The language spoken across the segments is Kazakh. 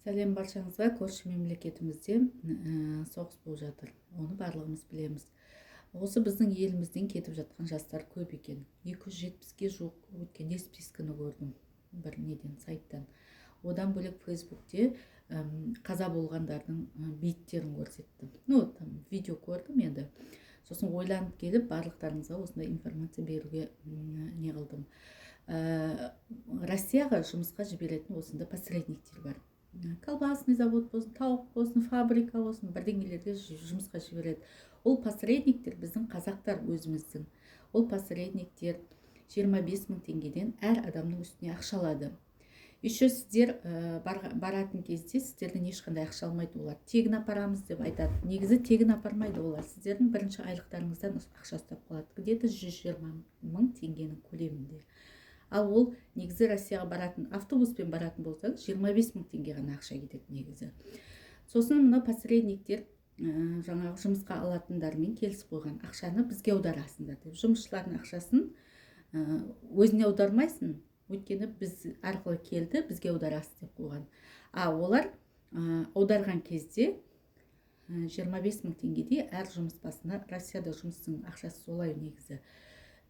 Сәлем баршаңызға. Көрші мемлекетімізде соғыс болып жатыр. Оны барлығымыз білеміз. Осы біздің елімізден кетіп жатқан жастар көп екен. 270-ге жуық өткен списканы көрдім бір неден, сайттан. Одан бөлек Фейсбукте қаза болғандардың бейіттерін көрсетті. Там видео көрдім енді. Сосын ойланып келіп, барлықтарыңызға осындай информация беруге не қылдым. Россияға жұмысқа жіберетін осында посредниктер бар. Колбасный завод болсын, тауық болсын, фабрика болсын, бірдеңелерге жұмысқа жібереді. Ол посредниктер біздің қазақтар өзіміздің. Ол посредниктер 25 мың теңгеден әр адамның үстіне ақша алады. Еще сіздер баратын кезде сіздерден ешқандай ақша алмайды олар. Тегін апарамыз деп айтады. Негізі тегін апармайды олар. Сіздердің бірінші айлықтарыңыздан ақша ұстап қалады. Где-то 120 мың теңгенің көлемінде. Ал ол негізі Россияға баратын, автобуспен баратын болсаңыз 25 мың теңге ғана ақша кетеді негізі. Сосын мына посредниктер жаңағы жұмысқа алатындармен келісіп қойған, ақшаны бізге аударасыңдар деп. Жұмысшылардың ақшасын өзіне аудармайсың, өйткені біз арқылы келді, бізге аударасыз деп қойған. Олар аударған кезде 25 мың теңгедей әр жұмыс басына. Россияда жұмыстың ақшасы солай негізі.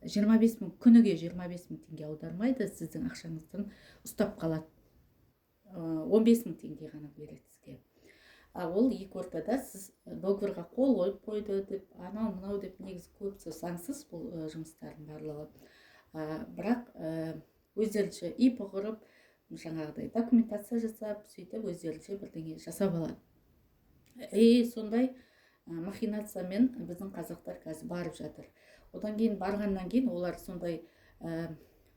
25 мың, күніге 25 мың теңге аудармайды, сіздің ақшаңыздан ұстап қалады. 15 мың теңге ғана береді сізге. Ол екі ортада сіз договорға қол қойып қойды деп, анау-мынау деп, негізі көбісі заңсыз бұл жұмыстардың барлығы. Бірақ өздерінше ИП құрып, жаңағыдай документация жасап, сөйтіп өздерінше бірдеңе жасап алады. Сондай махинациямен біздің қазақтар қазір барып жатыр. Одан кейін барғаннан кейін олар сондай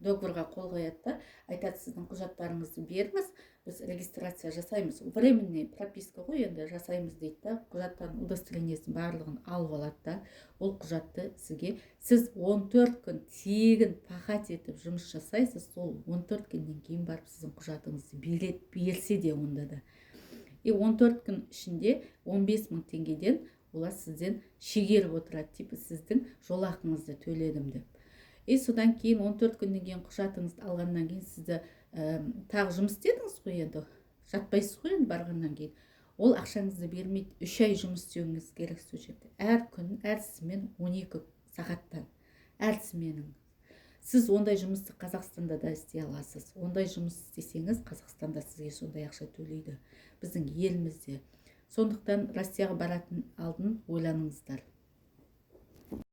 договорға қол қояды да, айтады, сіздің құжаттарыңызды беріңіз, біз регистрация жасаймыз. Временный прописка ғой, енді жасаймыз дейді да, құжаттардың удостоверениесін барлығын алып алады да, ол құжатты сізге, сіз 14 күн тегін пахать етіп жұмыс жасайсыз, сол 14 күннен кейін барып сіздің құжатыңызды берсе де онда да. 14 күн ішінде 15 мың теңгеден олар сізден шегеріп отырады, типі сіздің жолақыңызды төледім деп. Содан кейін 14 күннен кейін құжатыңызды алғаннан кейін сізді тағы жұмыс істедіңіз ғой, енді жатпайсыз ғой, енді барғаннан кейін. Ол ақшаңызды бермейді, 3 ай жұмыс істеуіңіз керек сол жерде. Әр күн, әр смен 12 сағаттан, әр сменің. Сіз ондай жұмысты Қазақстанда да істей аласыз. Ондай жұмыс істесеңіз, Қазақстанда сізге сондай ақша төлейді. Біздің елімізде. Сондықтан Россияға баратын алдын ойланыңыздар.